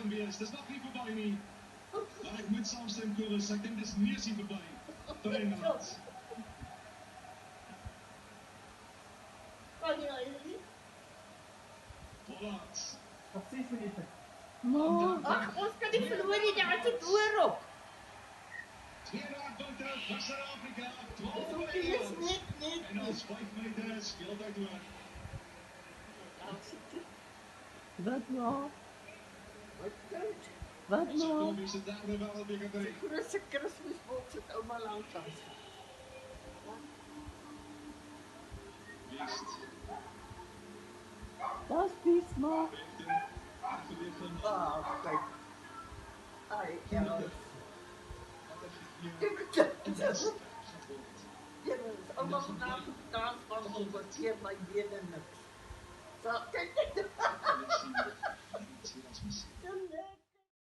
zijn geweest. Het is nog niet voorbij niet. Maar ik moet samstemmen kunnen, dus ik denk dat het niet zien voorbij. Feyenoord. Pollard. Nog 6 minuten. Maar, Ach, ons kan nie verloor nie, daar is 'n oor op. Tweede buiten West-Afrika. 12 Dis voor ook nie Nederland. net En als 5 minuten speeltijd door. wat nou? Wat koud. Wat Onze nou? Kobe is het derde wel op de Die grootste Kersfeesbox het ouma langs was. Beest. Dat is Biesma. 15. Afgeleerd van Ah, kijk. Ai, ja. Wat heb je hier? Kijk, En dit dat is is ja, dis ouma vandag gedans van oor keer my bene niks. So, kyk.